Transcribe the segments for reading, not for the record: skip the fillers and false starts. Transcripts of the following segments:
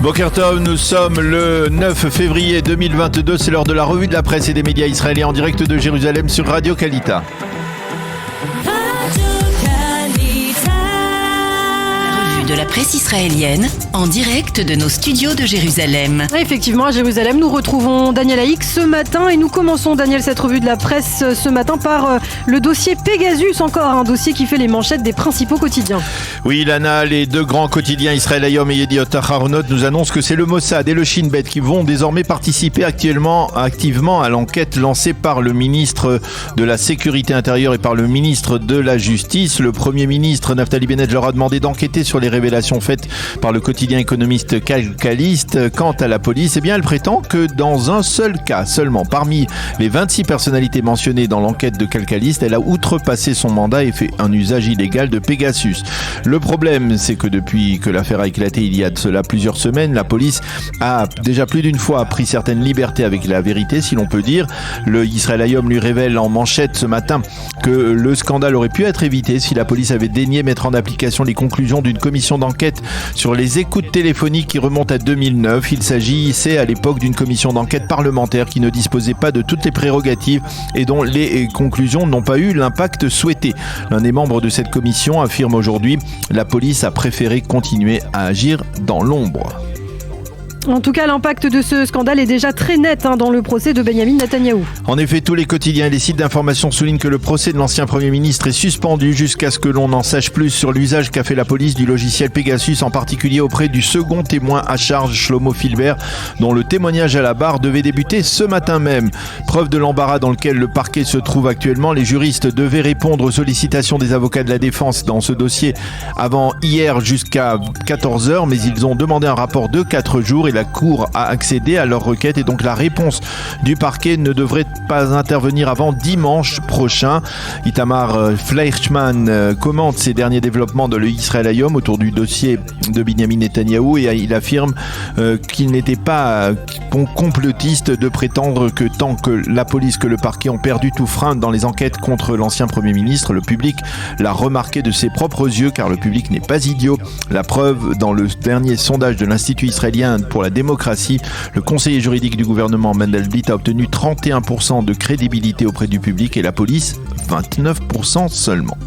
Boker Tov, nous sommes le 9 février 2022, c'est l'heure de la revue de la presse et des médias israéliens en direct de Jérusalem sur Radio Kalita. De la presse israélienne, en direct de nos studios de Jérusalem. Effectivement, à Jérusalem, nous retrouvons Daniel Haïk ce matin et nous commençons, Daniel, cette revue de la presse ce matin par le dossier Pegasus, encore un dossier qui fait les manchettes des principaux quotidiens. Oui, Lana, les deux grands quotidiens Israël Hayom et Yediot Aharonot nous annoncent que c'est le Mossad et le Shin Bet qui vont désormais participer activement à l'enquête lancée par le ministre de la Sécurité intérieure et par le ministre de la Justice. Le Premier ministre Naftali Bennett leur a demandé d'enquêter sur les révélations faites par le quotidien économiste Calcaliste. Quant à la police, elle prétend que dans un seul cas seulement, parmi les 26 personnalités mentionnées dans l'enquête de Calcaliste, elle a outrepassé son mandat et fait un usage illégal de Pegasus. Le problème, c'est que depuis que l'affaire a éclaté il y a de cela plusieurs semaines, la police a déjà plus d'une fois pris certaines libertés avec la vérité, si l'on peut dire. Le Israël Hayom lui révèle en manchette ce matin que le scandale aurait pu être évité si la police avait daigné mettre en application les conclusions d'une commission d'enquête sur les écoutes téléphoniques qui remontent à 2009. Il s'agissait à l'époque d'une commission d'enquête parlementaire qui ne disposait pas de toutes les prérogatives et dont les conclusions n'ont pas eu l'impact souhaité. L'un des membres de cette commission affirme aujourd'hui: la police a préféré continuer à agir dans l'ombre. En tout cas, l'impact de ce scandale est déjà très net dans le procès de Benjamin Netanyahou. En effet, tous les quotidiens et les sites d'information soulignent que le procès de l'ancien Premier ministre est suspendu jusqu'à ce que l'on en sache plus sur l'usage qu'a fait la police du logiciel Pegasus, en particulier auprès du second témoin à charge, Shlomo Filbert, dont le témoignage à la barre devait débuter ce matin même. Preuve de l'embarras dans lequel le parquet se trouve actuellement, les juristes devaient répondre aux sollicitations des avocats de la défense dans ce dossier avant hier jusqu'à 14h, mais ils ont demandé un rapport de 4 jours et la Cour a accédé à leur requête et donc la réponse du parquet ne devrait pas intervenir avant dimanche prochain. Itamar Fleischmann commente ces derniers développements de l'Israël Hayom autour du dossier de Benjamin Netanyahou et il affirme qu'il n'était pas complotiste de prétendre que tant que la police que le parquet ont perdu tout frein dans les enquêtes contre l'ancien Premier ministre, le public l'a remarqué de ses propres yeux car le public n'est pas idiot. La preuve dans le dernier sondage de l'Institut israélien pour la démocratie, le conseiller juridique du gouvernement Mendelblit a obtenu 31% de crédibilité auprès du public et la police 29% seulement.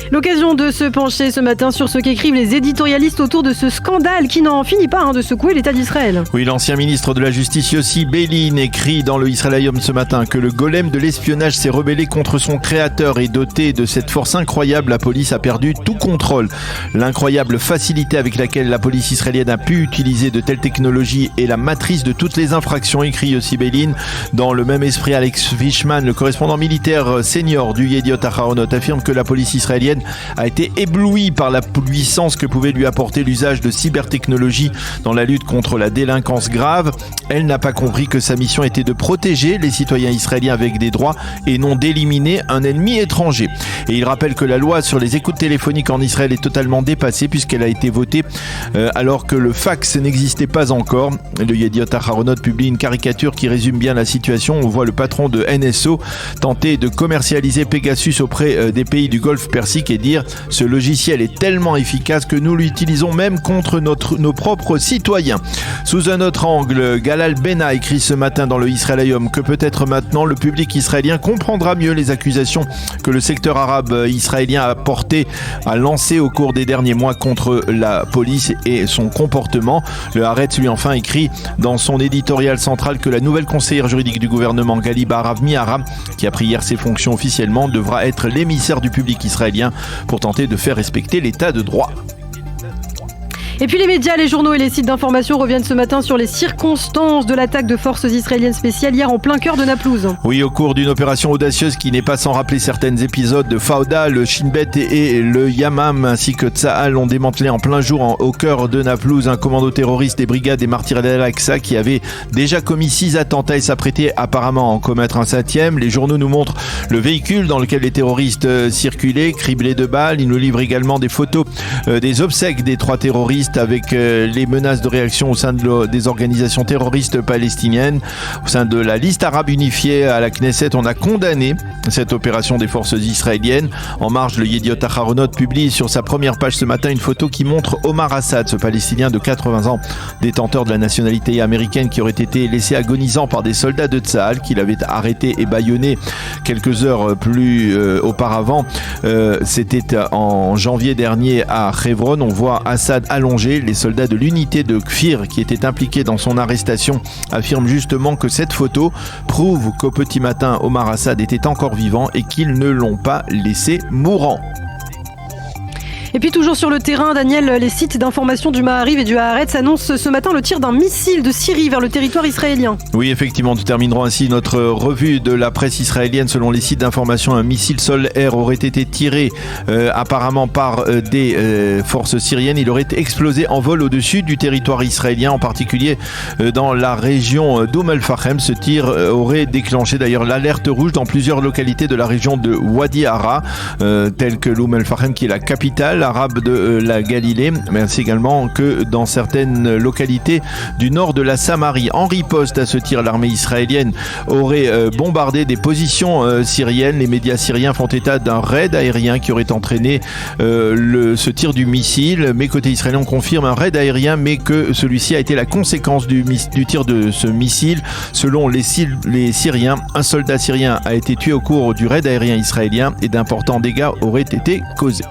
L'occasion de se pencher ce matin sur ce qu'écrivent les éditorialistes autour de ce scandale qui n'en finit pas de secouer l'État d'Israël. Oui, l'ancien ministre de la Justice Yossi Beilin écrit dans le Israël Hayom ce matin que le golem de l'espionnage s'est rebellé contre son créateur et doté de cette force incroyable, la police a perdu tout contrôle. L'incroyable facilité avec laquelle la police israélienne a pu utiliser de telles technologies est la matrice de toutes les infractions, écrit Yossi Beilin. Dans le même esprit, Alex Fishman, le correspondant militaire senior du Yediot Aharonot, affirme que la police israélienne a été ébloui par la puissance que pouvait lui apporter l'usage de cybertechnologies dans la lutte contre la délinquance grave. Elle n'a pas compris que sa mission était de protéger les citoyens israéliens avec des droits et non d'éliminer un ennemi étranger. Et il rappelle que la loi sur les écoutes téléphoniques en Israël est totalement dépassée puisqu'elle a été votée alors que le fax n'existait pas encore. Le Yediot Aharonot publie une caricature qui résume bien la situation. On voit le patron de NSO tenter de commercialiser Pegasus auprès des pays du Golfe Persique et dire: ce logiciel est tellement efficace que nous l'utilisons même contre nos propres citoyens. Sous un autre angle, Galal Bena écrit ce matin dans le Israël Hayom que peut-être maintenant le public israélien comprendra mieux les accusations que le secteur arabe israélien a lancées au cours des derniers mois contre la police et son comportement. Le Haaretz lui enfin écrit dans son éditorial central que la nouvelle conseillère juridique du gouvernement, Gali Baharav Miara, qui a pris hier ses fonctions officiellement, devra être l'émissaire du public israélien pour tenter de faire respecter l'état de droit. Et puis les médias, les journaux et les sites d'information reviennent ce matin sur les circonstances de l'attaque de forces israéliennes spéciales hier en plein cœur de Naplouse. Oui, au cours d'une opération audacieuse qui n'est pas sans rappeler certains épisodes de Fauda, le Shin Bet et le Yamam ainsi que Tsahal ont démantelé en plein jour au cœur de Naplouse un commando terroriste des brigades des Martyrs d'Al-Aqsa qui avait déjà commis 6 attentats et s'apprêtait apparemment à en commettre un 7e. Les journaux nous montrent le véhicule dans lequel les terroristes circulaient, criblés de balles. Ils nous livrent également des photos des obsèques des 3 terroristes liste avec les menaces de réaction au sein des organisations terroristes palestiniennes. Au sein de la liste arabe unifiée à la Knesset, on a condamné cette opération des forces israéliennes. En marge, le Yediot Aharonot publie sur sa première page ce matin une photo qui montre Omar Assad, ce Palestinien de 80 ans, détenteur de la nationalité américaine, qui aurait été laissé agonisant par des soldats de Tsahal qu'il avait arrêté et bâillonné quelques heures plus auparavant. C'était en janvier dernier à Hebron. On voit Assad allongé. Les soldats de l'unité de Kfir qui étaient impliqués dans son arrestation affirment justement que cette photo prouve qu'au petit matin, Omar Assad était encore vivant et qu'ils ne l'ont pas laissé mourant. Et puis toujours sur le terrain, Daniel, les sites d'information du Maariv et du Haaretz annoncent ce matin le tir d'un missile de Syrie vers le territoire israélien. Oui, effectivement, nous terminerons ainsi notre revue de la presse israélienne. Selon les sites d'information, un missile sol-air aurait été tiré apparemment par des forces syriennes. Il aurait explosé en vol au-dessus du territoire israélien, en particulier dans la région d'Oum el-Fachem. Ce tir aurait déclenché d'ailleurs l'alerte rouge dans plusieurs localités de la région de Wadi Ara, telles que l'Oum el-Fachem qui est la capitale arabe de la Galilée, mais ainsi également que dans certaines localités du nord de la Samarie. En riposte à ce tir, l'armée israélienne aurait bombardé des positions syriennes. Les médias syriens font état d'un raid aérien qui aurait entraîné ce tir du missile, mais côté israélien on confirme un raid aérien, mais que celui-ci a été la conséquence du tir de ce missile. Selon les Syriens, un soldat syrien a été tué au cours du raid aérien israélien et d'importants dégâts auraient été causés.